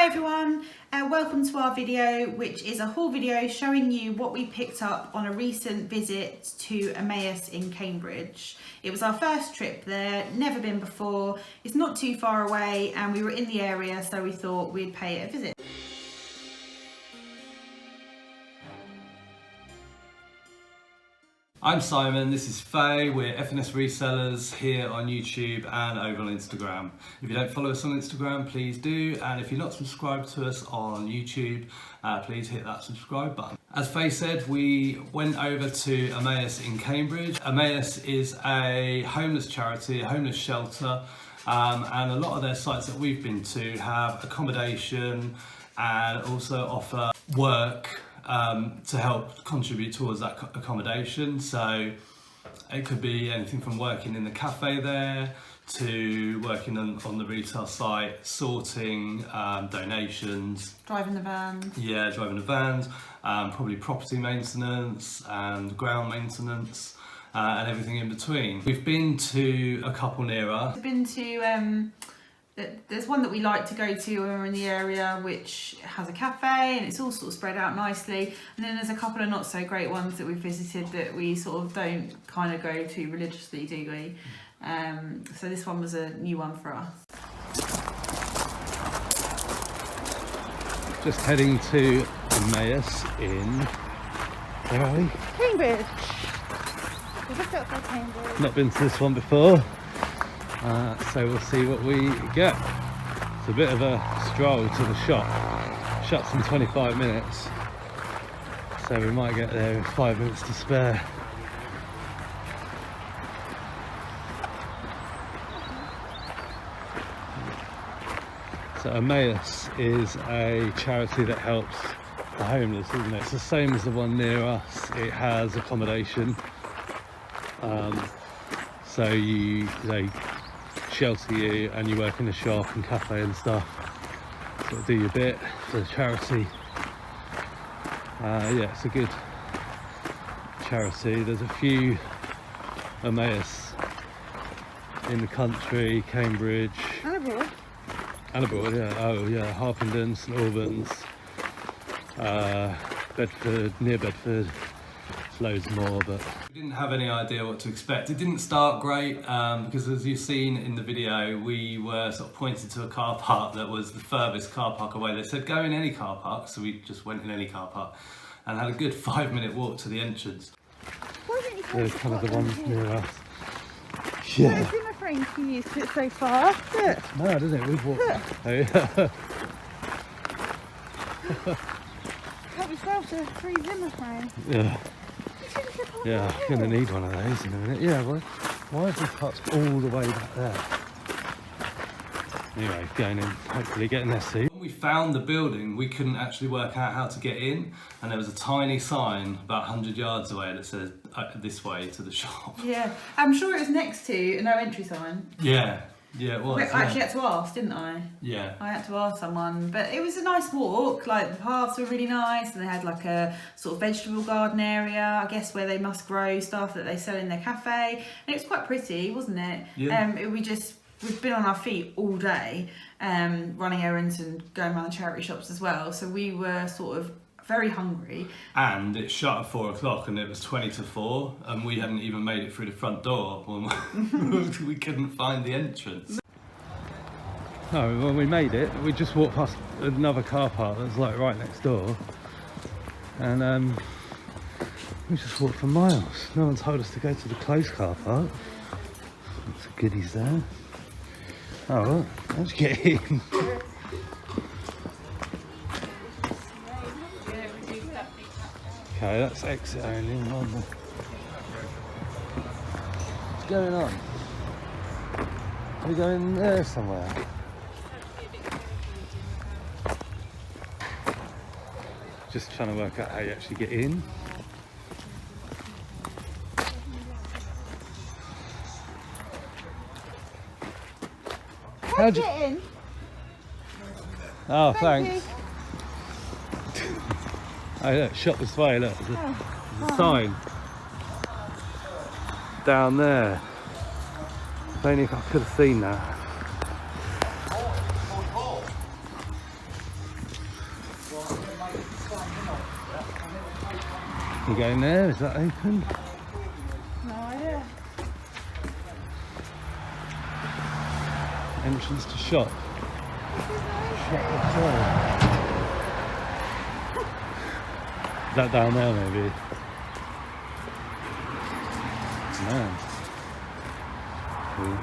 Hi everyone, welcome to our video, which is a haul video showing you what we picked up on a recent visit to Emmaus in Cambridge. It was our first trip there, never been before, it's not too far away and we were in the area, so we thought we'd pay it a visit. I'm Simon, this is Faye, we're F&S resellers here on YouTube and over on Instagram. If you don't follow us on Instagram, please do, and if you're not subscribed to us on YouTube, please hit that subscribe button. As Faye said, we went over to Emmaus in Cambridge. Emmaus is a homeless charity, a homeless shelter, and a lot of their sites that we've been to have accommodation and also offer work to help contribute towards that accommodation. So it could be anything from working in the cafe there to working on the retail site, sorting, donations. Driving the vans. Yeah, driving the vans, probably property maintenance and ground maintenance and everything in between. We've been to a couple near us. We've been to there's one that we like to go to when we're in the area, which has a cafe and it's all sort of spread out nicely, and then there's a couple of not so great ones that we've visited that we sort of don't kind of go to religiously, do we? So this one was a new one for us. Just heading to Emmaus in, where are we? Cambridge. We're just outside Cambridge. Not been to this one before. So we'll see what we get. It's a bit of a stroll to the shop. Shuts in 25 minutes, so we might get there in 5 minutes to spare. So Emmaus is a charity that helps the homeless, isn't it? It's the same as the one near us. It has accommodation, so they shelter you and you work in a shop and cafe and stuff, sort of do your bit for the charity. Yeah, it's a good charity. There's a few Emmaus in the country, Cambridge and abroad, yeah. Oh yeah, Harpenden, St Albans, Bedford, near Bedford, loads more, but we didn't have any idea what to expect. It didn't start great because, as you've seen in the video, we were sort of pointed to a car park that was the furthest car park away. They said go in any car park, so we just went in any car park and had a good 5-minute walk to the entrance. There's kind of the one near us. Yeah. It's been a frame for you to it so far. Look. It's mad, isn't it? We've walked. Oh, yeah. Help yourself to a free Zimmer frame. Yeah. Yeah, I'm going to need one of those in a minute. Yeah, well, why is this parked all the way back there? Anyway, going in, hopefully getting there soon. When we found the building, we couldn't actually work out how to get in, and there was a tiny sign about 100 yards away that said this way to the shop. Yeah, I'm sure it was next to a no entry sign. Yeah, it was. I actually had to ask, didn't I? Yeah. I had to ask someone, but it was a nice walk. Like the paths were really nice, and they had like a sort of vegetable garden area, I guess, where they must grow stuff that they sell in their cafe, and it was quite pretty, wasn't it? Yeah. We've been on our feet all day, running errands and going around the charity shops as well. So we were sort of very hungry. And it shut at 4 o'clock and it was 20 to 4 and we hadn't even made it through the front door when we couldn't find the entrance. No, when we made it, we just walked past another car park that was like right next door, and we just walked for miles. No one told us to go to the closed car park. Lots of goodies there. Oh, well, let's get in. Okay, that's exit only. What's going on? Are we going there somewhere? Just trying to work out how you actually get in. How'd you get in? Oh, thanks. Oh, look, shop this way, look. There's a sign down there. If only if I could have seen that. You going there? Is that open? No idea. Entrance to shop. Shop Is that down there maybe? No. Cool.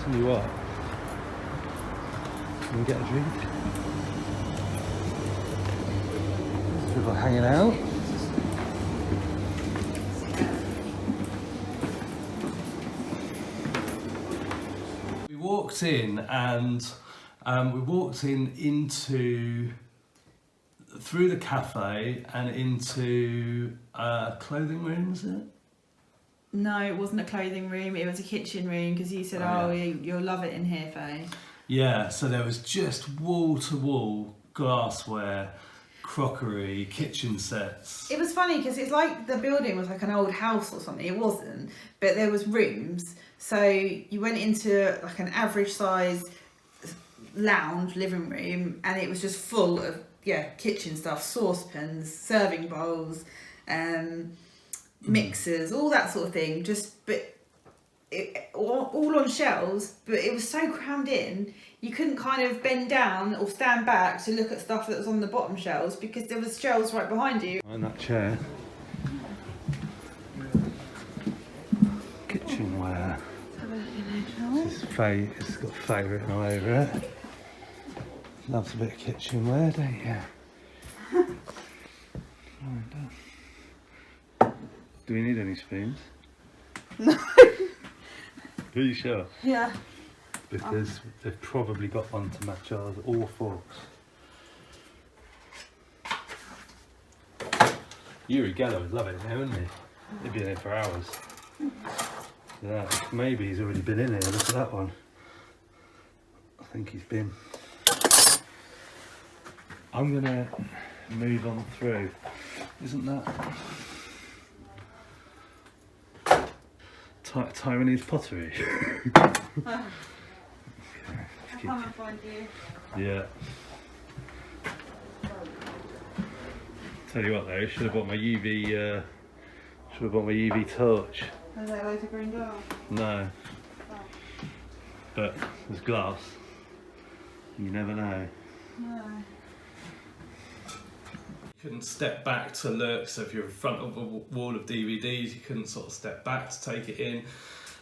Tell you what. Can we get a drink? People hanging out. We walked in and we walked into through the cafe and into a clothing room, was it? No, it wasn't a clothing room, it was a kitchen room because you said, Oh, yeah. You'll love it in here, Faye. Yeah, so there was just wall-to-wall glassware, crockery, kitchen sets. It was funny because it's like the building was like an old house or something. It wasn't, but there was rooms. So you went into like an average size lounge living room, and it was just full of kitchen stuff, saucepans, serving bowls, mixers, all that sort of thing. All on shelves, but it was so crammed in, you couldn't kind of bend down or stand back to look at stuff that was on the bottom shelves because there was shelves right behind you. And that chair. Kitchenware. This is Faye, it's got Faye written all over it. Loves a bit of kitchenware, don't you? Do we need any spoons? No. Are you sure? Yeah. Because they've probably got one to match ours, or forks. Uri Geller would love it now, wouldn't he? He'd be in here for hours. Yeah, maybe he's already been in here. Look at that one. I think he's been. I'm gonna move on through. Isn't that Taiwanese pottery? I'll come and find you. Yeah. Tell you what though, should have bought my UV torch. Is that like a green glass? No. But there's glass. You never know. No. You couldn't step back to look, so if you're in front of a wall of DVDs, you couldn't sort of step back to take it in.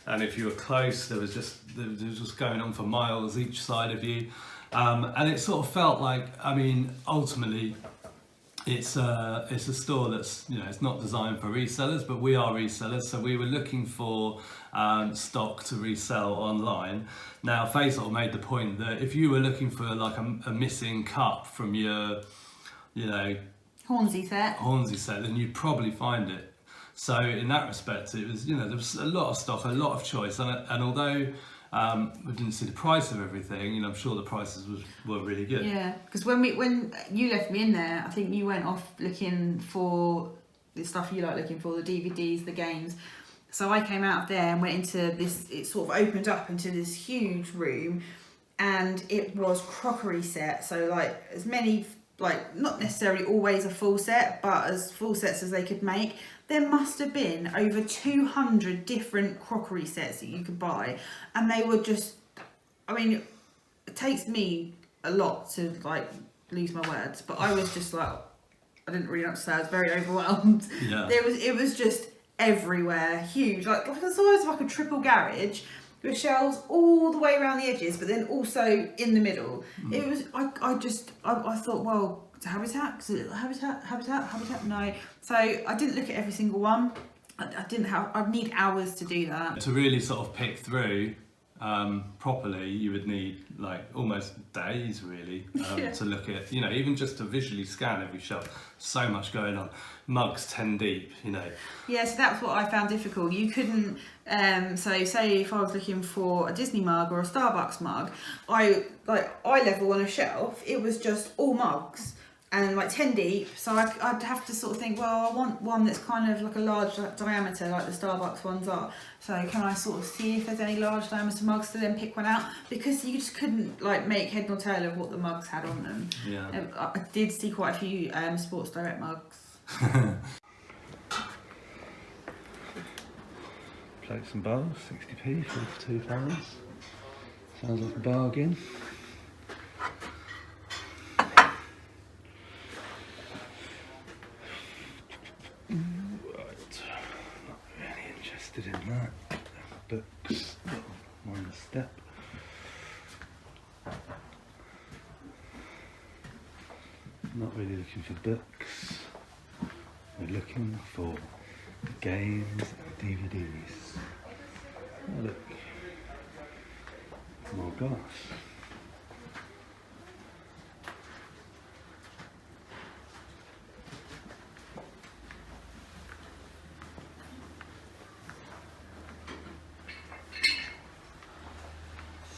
And if you were close, there was just going on for miles each side of you. And it sort of felt like, I mean, ultimately, it's a store that's, you know, it's not designed for resellers, but we are resellers, so we were looking for stock to resell online. Now, Faye sort of made the point that if you were looking for like a missing cup from your, you know, Hornsey set, then you'd probably find it. So in that respect, it was, you know, there was a lot of stock, a lot of choice, and although we didn't see the price of everything, you know, I'm sure the prices were really good. Yeah, because when you left me in there, I think you went off looking for the stuff you like looking for, the DVDs, the games. So I came out of there and went into this, it sort of opened up into this huge room, and it was crockery set. So like as many, like not necessarily always a full set, but as full sets as they could make. There must have been over 200 different crockery sets that you could buy, and they were just, I mean, it takes me a lot to like lose my words, but I was just like, I didn't really understand, I was very overwhelmed. Yeah. It was just everywhere, huge, like the size of like a triple garage, with shelves all the way around the edges, but then also in the middle. It was, I thought, well, habitat, no. So I didn't look at every single one. I'd need hours to do that. To really sort of pick through properly, you would need like almost days really to look at, you know, even just to visually scan every shelf. So much going on. Mugs 10 deep, you know. Yeah, so that's what I found difficult. You couldn't, so say if I was looking for a Disney mug or a Starbucks mug, eye level on a shelf, it was just all mugs. and like 10 deep. So I'd have to sort of think, well, I want one that's kind of like a large diameter, like the Starbucks ones are. So can I sort of see if there's any large diameter mugs to then pick one out? Because you just couldn't like make head nor tail of what the mugs had on them. Yeah. I did see quite a few Sports Direct mugs. Plates and bowls, 60p for £2. Sounds like a bargain. Right, not really interested in that. Books, minor step. Not really looking for books. We're looking for games and DVDs. Oh, look, more glass.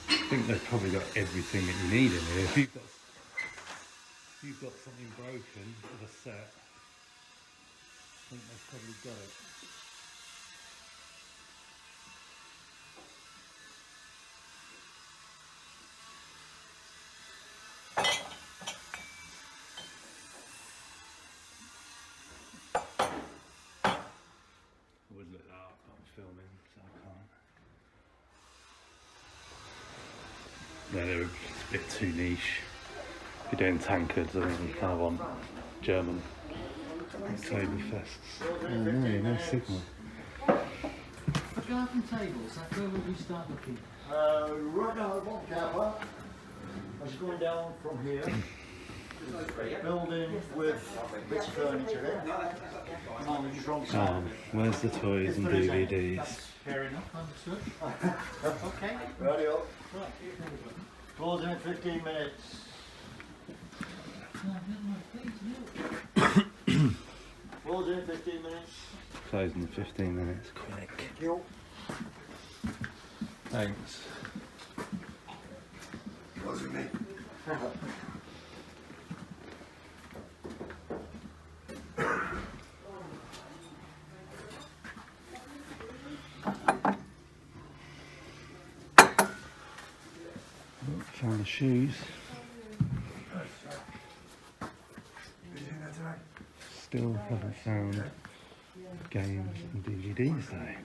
I think they've probably got everything that you need in here. If you've got something broken of a set, I think they've probably got it. I would look that up, but I'm filming, so I can't. No, they're a bit too niche. If you're doing tankards, I think you kind of want German Oktoberfests. Oh no, no signal. Garden tables, that's where would we start looking? Right now, at one capper, I was going down from here, building with bits of furniture in, on the front side. Where's the toys and DVDs? Fair enough, understood. Okay. Ready up. Closing in 15 minutes. Closing in 15 minutes. Closing in 15 minutes, quick. Thank you. Thanks. Closing me. Found the shoes. Still haven't found games and DVDs though.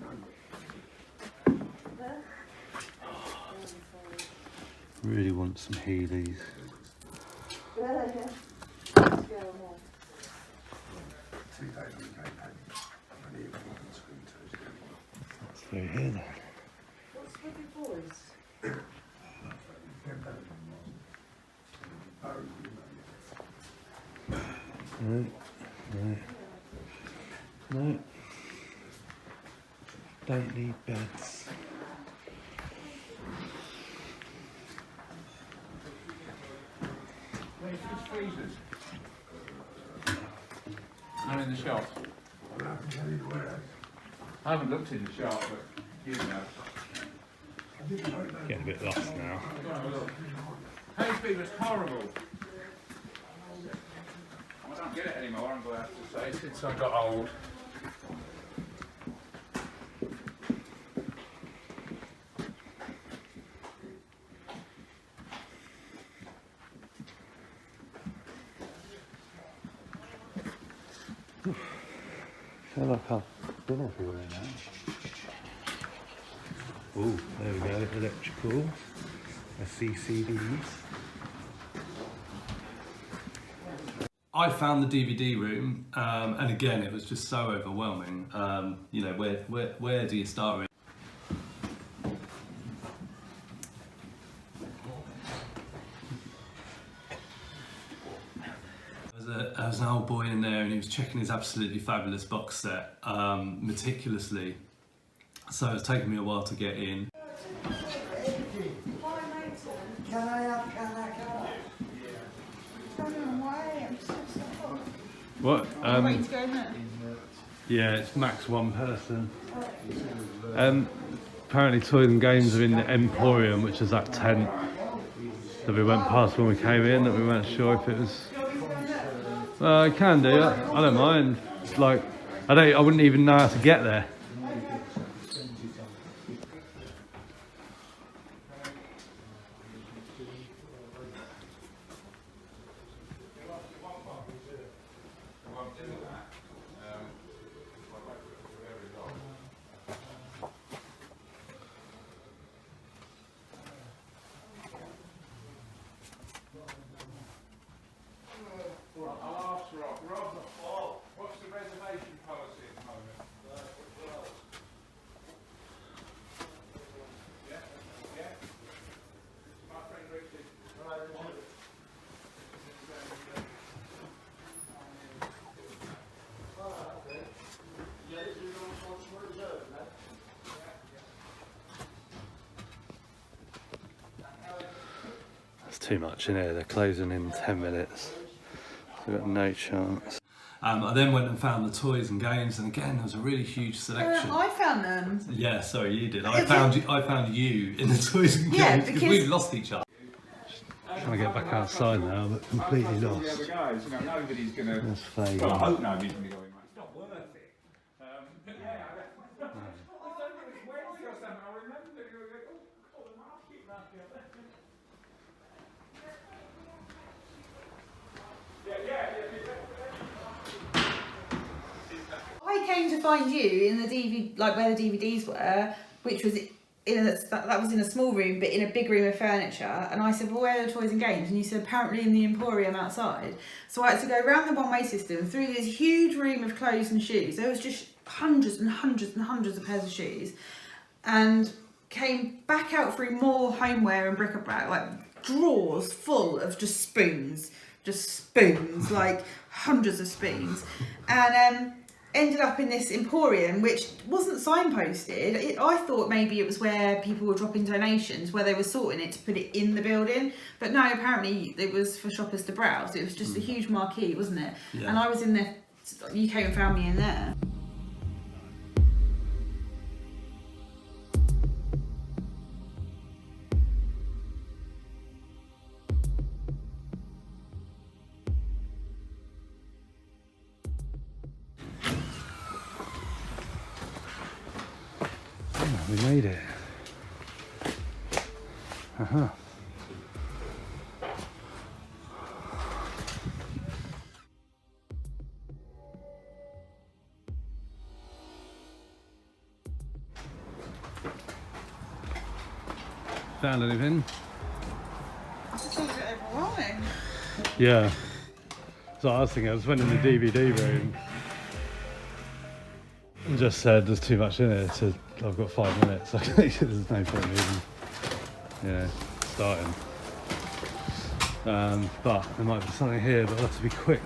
Really want some Heelys. That's through here then. What's with your boys? No, no, no. Don't need beds. Where's the freezers? I'm in the shop. I haven't looked in the shop, but you know. Getting a bit lost now. Hay fever's horrible. I don't get it anymore, I'm glad to say, since I got old. I feel like I've been everywhere now. Oh, there we go, electrical, a CCDs. I found the DVD room, and again, it was just so overwhelming. You know, where do you start with? There was an old boy in there, and he was checking his absolutely fabulous box set meticulously. So it's taken me a while to get in. What? Waiting to go in there. Yeah, it's max one person. Apparently Toys and Games are in the Emporium, which is that tent that we went past when we came in, that we weren't sure if it was I can do. I don't mind. It's like I wouldn't even know how to get there. I'll ask Rob. Rob, what's the reservation policy at the moment? Yeah? My friend Richard. It's too much in here. They're closing in 10 minutes. We've got no chance. I then went and found the toys and games, and again there was a really huge selection. I found them. Yeah, sorry, you did. I found you in the toys and games because we've lost each other. Trying to get back outside now, but completely lost. The other guys, you know, nobody's going to. That's fake. Well, I hope nobody's going to go in. It's not worth it. But yeah, I don't know if it's Wednesday or something. I remember that you were like, oh, the market. I came to find you in the DVD, like where the DVDs were, which was that was in a small room, but in a big room of furniture. And I said, well, where are the toys and games? And you said, apparently in the emporium outside. So I had to go around the one-way system through this huge room of clothes and shoes. There was just hundreds and hundreds and hundreds of pairs of shoes, and came back out through more homeware and bric-a-brac, like drawers full of just spoons, like hundreds of spoons, and ended up in this emporium which wasn't signposted. I thought maybe it was where people were dropping donations, where they were sorting it to put it in the building, but no, apparently it was for shoppers to browse. It was just a huge marquee, wasn't it? Yeah. And I was in there, you came and found me in there. We made it. Found anything? I just thought it was a bit overwhelming. Yeah. So I was thinking, I just went in the DVD room and just said there's too much in it, so I've got 5 minutes. There's no point even starting. But there might be something here, but I'll have to be quick.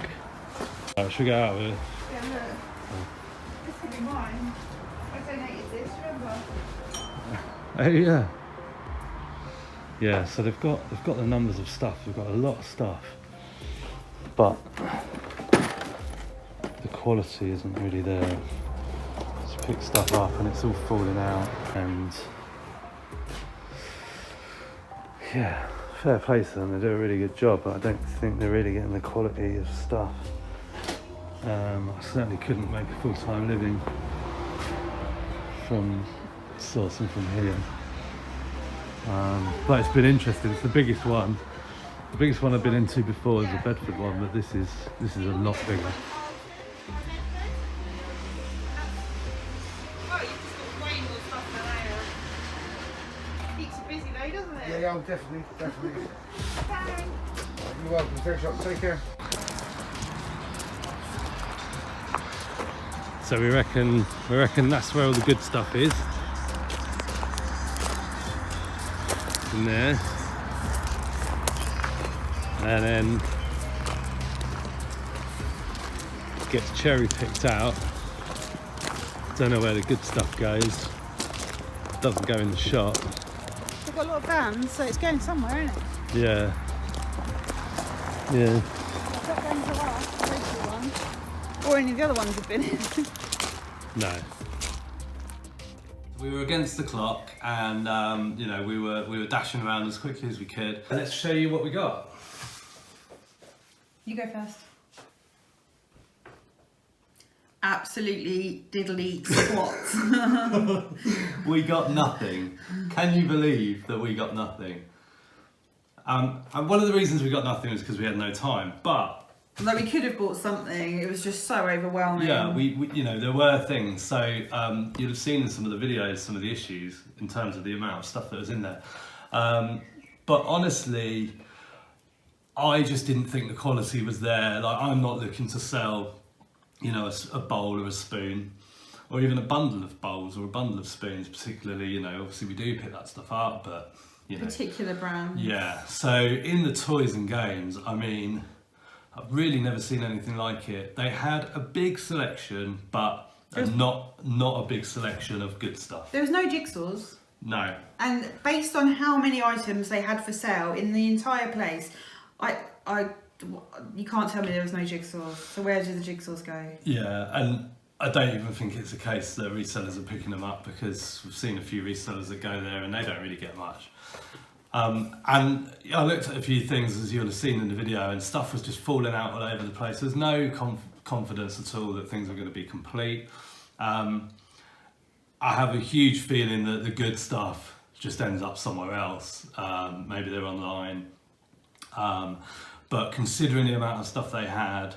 Right, should we go out of here? Yeah, look. This could be mine. I donated this, remember? Oh yeah. Yeah, so they've got the numbers of stuff. They've got a lot of stuff, but the quality isn't really there. Just pick stuff up and it's all falling out, and yeah, fair play to them. They do a really good job, but I don't think they're really getting the quality of stuff. I certainly couldn't make a full-time living from sourcing from here. But it's been interesting. It's the biggest one. The biggest one I've been into before is the Bedford one, but this is a lot bigger. Oh, you've just got way more stuff than I have. Keeps you busy though, doesn't it? Yeah, definitely. Bye. You're welcome. Fair shot. Take care. So we reckon that's where all the good stuff is. In there, and then gets cherry picked out. Don't know where the good stuff goes. Doesn't go in the shop. They've got a lot of vans, so it's going somewhere, isn't it? Yeah. It's not going to us, the postal one. Or any of the other ones have been in. No. We were against the clock, and we were dashing around as quickly as we could. Let's show you what we got. You go first. absolutely diddly squat. We got nothing. Can you believe that we got nothing? And one of the reasons we got nothing was because we had no time, but Like we could have bought something. It was just so overwhelming. yeah, we you know, there were things. So you'd have seen in some of the videos some of the issues in terms of the amount of stuff that was in there. But honestly, I just didn't think the quality was there. Like, I'm not looking to sell, you know, a bowl or a spoon, or even a bundle of bowls or a bundle of spoons. Particularly, you know, obviously we do pick that stuff up, but you know, Particular brand. yeah. So in the toys and games, I mean, I've really never seen anything like it. They had a big selection, but not a big selection of good stuff. There was no jigsaws. No. And based on how many items they had for sale in the entire place, you can't tell me there was no jigsaws. So where did the jigsaws go? Yeah, and I don't even think it's a case that resellers are picking them up, because we've seen a few resellers that go there and they don't really get much. And I looked at a few things, as you'll have seen in the video, and stuff was just falling out all over the place. There's no confidence at all that things are going to be complete. I have a huge feeling that the good stuff just ends up somewhere else. Maybe they're online. But considering the amount of stuff they had,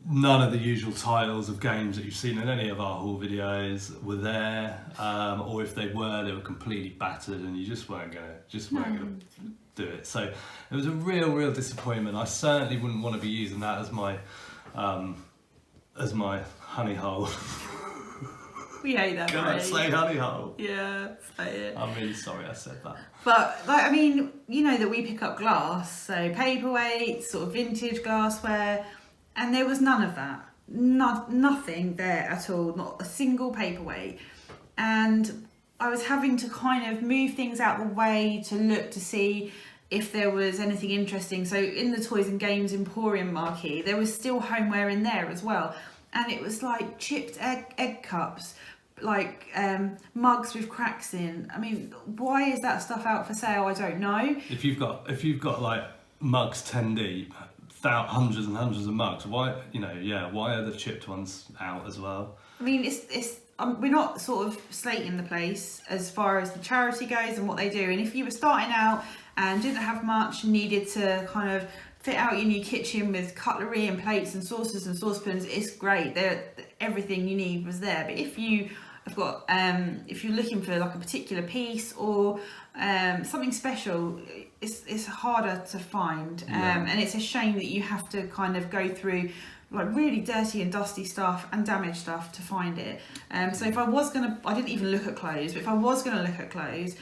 none of the usual titles of games that you've seen in any of our haul videos were there, or if they were completely battered, and you just weren't gonna do it. So it was a real disappointment. I certainly wouldn't want to be using that as my honey hole. We hate that. Can I say honey hole? Yeah, say it. I'm really sorry I said that. But like, I mean, you know that we pick up glass, so paperweights, sort of vintage glassware, and there was none of that. Nothing there at all, not a single paperweight. And I was having to kind of move things out the way to look to see if there was anything interesting. So in the Toys and Games Emporium marquee, there was still homeware in there as well. And it was like chipped egg cups, like mugs with cracks in. I mean, why is that stuff out for sale? I don't know. If you've got like mugs 10 deep, hundreds and hundreds of mugs, why are the chipped ones out as well? I mean, it's we're not sort of slating the place as far as the charity goes and what they do. And if you were starting out and didn't have much, needed to kind of fit out your new kitchen with cutlery and plates and saucers and saucepans, it's great. Everything you need was there. But if you have got, if you're looking for like a particular piece or something special, it's harder to find. And it's a shame that you have to kind of go through like really dirty and dusty stuff and damaged stuff to find it. So if I was gonna, I didn't even look at clothes, but if I was gonna look at clothes,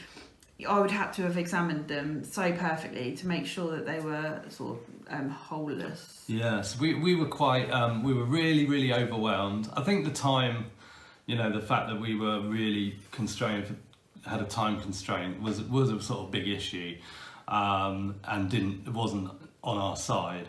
I would have to have examined them so perfectly to make sure that they were sort of holeless. Yes, we were quite, we were really overwhelmed. I think the time, you know, the fact that we were really constrained, had a time constraint was a sort of big issue, and it wasn't on our side.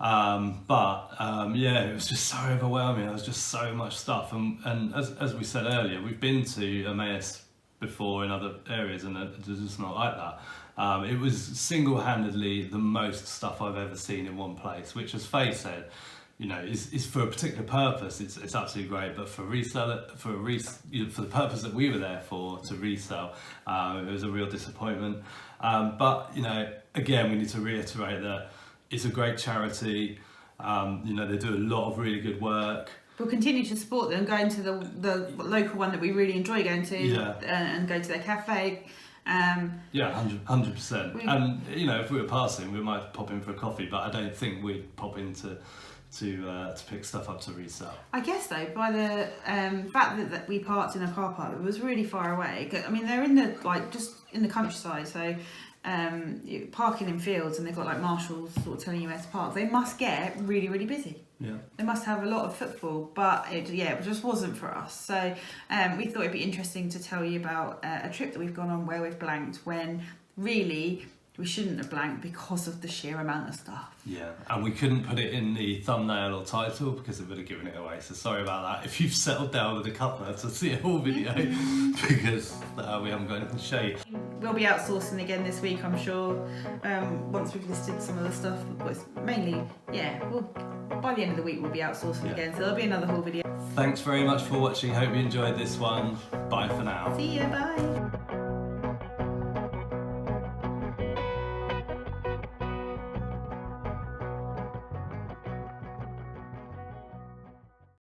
Yeah, it was just so overwhelming. There was just so much stuff, and as we said earlier, we've been to Emmaus before in other areas, and it's just not like that. It was single-handedly the most stuff I've ever seen in one place, which, as Faye said, you know, is for a particular purpose. It's absolutely great, but for the purpose that we were there for, to resell, it was a real disappointment. But you know, again, we need to reiterate that it's a great charity. You know, they do a lot of really good work. We'll continue to support them, going to the local one that we really enjoy going to, and go to their cafe. Yeah, 100%. And you know, if we were passing, we might pop in for a coffee, but I don't think we'd pop in to pick stuff up to resell. I guess though, by the fact that we parked in a car park, it was really far away. I mean, they're in the just in the countryside, so you're parking in fields, and they've got like marshals sort of telling you where to park. They must get really busy. Yeah. They must have a lot of footfall, but it just wasn't for us. So we thought it'd be interesting to tell you about a trip that we've gone on where we've blanked, when really we shouldn't have blanked because of the sheer amount of stuff. Yeah, and we couldn't put it in the thumbnail or title because it would have given it away. So sorry about that if you've settled down with a couple to see a whole video, because we haven't got anything to show you. We'll be outsourcing again this week, I'm sure, once we've listed some of the stuff. Mainly, we'll by the end of the week we'll be outsourcing again, so there'll be another haul video. Thanks very much for watching. Hope you enjoyed this one. Bye for now. See you, bye.